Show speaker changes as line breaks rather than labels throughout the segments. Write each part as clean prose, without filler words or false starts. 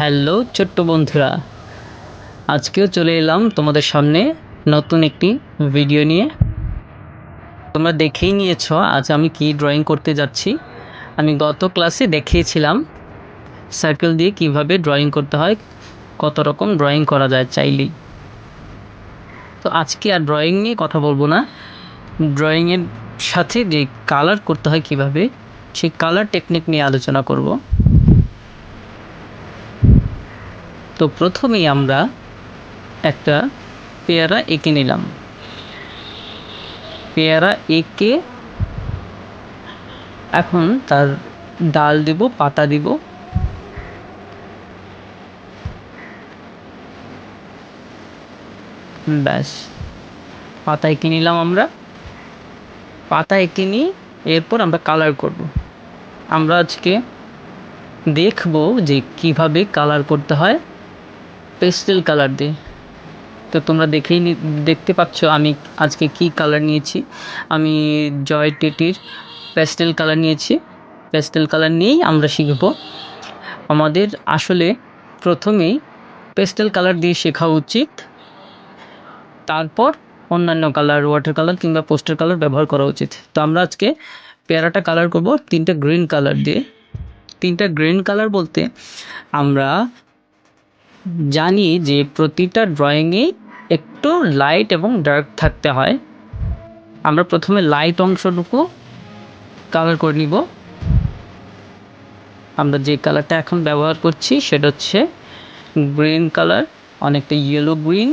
Hello ছোট্ট বন্ধুরা, আজকেও চলে এলাম তোমাদের সামনে নতুন একটি ভিডিও নিয়ে। তোমরা দেখেই নিয়েছো আজ আমি কি ড্রয়িং করতে যাচ্ছি। আমি গত ক্লাসে দেখিয়েছিলাম সার্কেল দিয়ে কিভাবে ড্রয়িং করতে হয়, কত রকম ড্রয়িং করা যায় চাইলেই। তো আজকে আর ড্রয়িং নিয়ে কথা বলবো না, ড্রয়িংয়ের সাথে যে কালার করতে হয় কিভাবে, সেই কালার টেকনিক নিয়ে আলোচনা করব। তো প্রথমেই আমরা একটা পেয়ারা এঁকে নিলাম। পেয়ারা এঁকে এখন তার ডাল দিব, পাতা দিব। ব্যাস, পাতা এঁকে নিলাম আমরা। পাতা এঁকে নিয়ে এরপর আমরা কালার করব। আমরা আজকে দেখব যে কিভাবে কালার করতে হয় পেস্টেল কালার দিয়ে। তো তোমরা দেখতে পাচ্ছ আমি আজকে কি কালার নিয়েছি। আমি জয় টেটির পেস্টেল কালার নিয়েছি। পেস্টেল কালার নিয়েই আমরা শিখব। আমাদের আসলে প্রথমেই পেস্টেল কালার দিয়ে শেখা উচিত, তারপর অন্যান্য কালার, ওয়াটার কালার কিংবা পোস্টার কালার ব্যবহার করা উচিত। তো আমরা আজকে পেয়ারাটা কালার করব তিনটা গ্রিন কালার দিয়ে। তিনটা গ্রিন কালার বলতে আমরা জানি যে প্রতিটা ড্রয়িংয়ে একটু লাইট এবং ডার্ক থাকতে হয়। আমরা প্রথমে লাইট অংশটুকু কালার করে নিব। আমরা যে কালারটা এখন ব্যবহার করছি সেটা হচ্ছে গ্রিন কালার, অনেকটা ইয়েলো গ্রিন।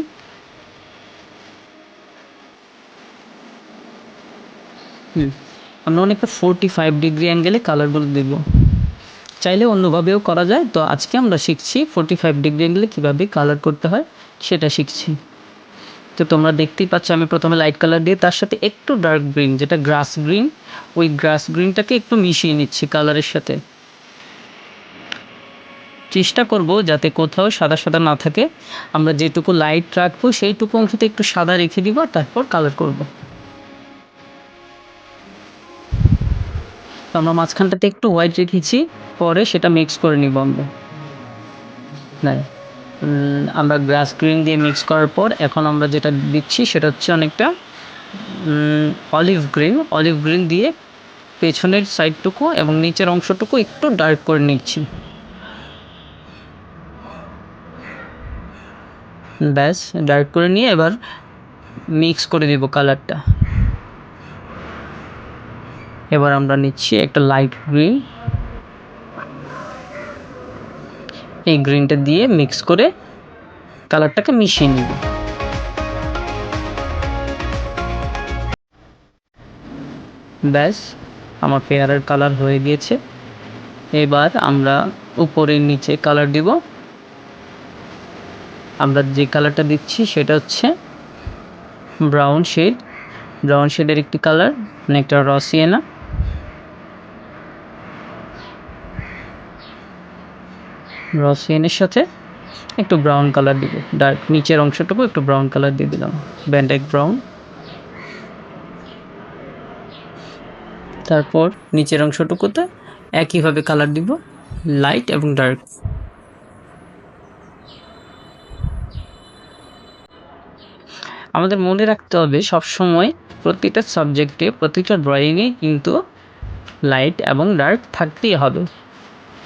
আমরা অনেকটা 45 ডিগ্রি অ্যাঙ্গেলে কালারগুলো দেব। চাইলে অন্যভাবেও করা যায়। তো আজকে আমরা শিখছি 45 ডিগ্রি অ্যাঙ্গেলে কীভাবে কালার করতে হয় সেটা শিখছি। তো তোমরা দেখতেই পাচ্ছ আমি প্রথমে লাইট কালার দিয়ে তার সাথে একটু ডার্ক গ্রিন, যেটা গ্রাস গ্রিন, ওই গ্রাস গ্রিনটাকে একটু মিশিয়ে নিচ্ছি কালারের সাথে। চেষ্টা করব যাতে কোথাও সাদা সাদা না থাকে। আমরা যেটুকু লাইট রাখবো সেইটুকু অংশতে একটু সাদা রেখে দিব, তারপর কালার করব। তো আমরা মাঝখানটাতে একটু হোয়াইট রেখেছি, পরে সেটা মিক্স করে নিব আমরা গ্রাস গ্রিন দিয়ে মিক্স করার পর এখন আমরা যেটা দিচ্ছি সেটা হচ্ছে অনেকটা অলিভ গ্রিন দিয়ে পেছনের সাইডটুকু এবং নিচের অংশটুকু একটু ডার্ক করে নিচ্ছি। ব্যাস, ডার্ক করে নিয়ে এবার মিক্স করে দেব কালারটা। এবার আমরা নিচ্ছি একটা লাইট গ্রিন, এই গ্রিনটা দিয়ে মিক্স করে কালারটাকে মিশিয়ে নিব। ব্যাস, আমার পেয়ারার কালার হয়ে গিয়েছে। এবার আমরা উপরে নিচে কালার দিব। আমরা যে কালারটা দিচ্ছি সেটা হচ্ছে ব্রাউন শেডের একটি কালার, মানে একটা র সিয়েনা। র সিয়েনের সাথে একটু ব্রাউন কালার দিব, ডার্ক নিচের অংশটুকু একটু ব্রাউন কালার দিয়ে দিলাম, ব্যান্ডেক ব্রাউন। তারপর নিচের অংশটুকুতে একইভাবে কালার দিব, লাইট এবং ডার্ক। আমাদের মনে রাখতে হবে সবসময় প্রতিটা সাবজেক্টে, প্রতিটা ড্রয়িংয়ে কিন্তু লাইট এবং ডার্ক থাকতেই হবে,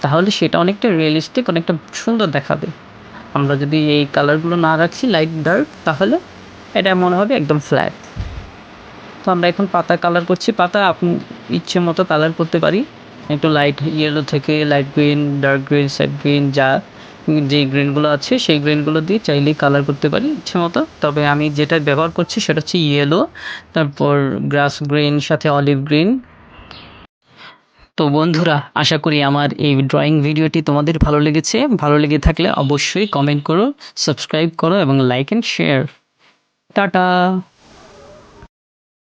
তাহলে সেটা অনেকটা রিয়েলিস্টিক, অনেকটা সুন্দর দেখাবে। আমরা যদি এই কালারগুলো না রাখছি লাইট ডার্ক, তাহলে এটা মনে হবে একদম ফ্ল্যাট। তো আমরা এখন পাতা কালার করছি। পাতা আপনি ইচ্ছে মতো কালার করতে পারি, একটু লাইট ইয়েলো থেকে light green, dark green, set green, যেই গ্রিনগুলো আছে সেই গ্রিনগুলো দিয়ে চাইলেই কালার করতে পারি ইচ্ছে মতো। তবে আমি যেটা ব্যবহার করছি সেটা হচ্ছে ইয়েলো, তারপর গ্রাস গ্রিন, সাথে অলিভ গ্রিন। তো বন্ধুরা, আশা করি আমার এই ড্রয়িং ভিডিওটি তোমাদের ভালো লেগেছে। ভালো লেগে থাকলে অবশ্যই কমেন্ট করো, সাবস্ক্রাইব করো এবং লাইক অ্যান্ড শেয়ার। টাটা।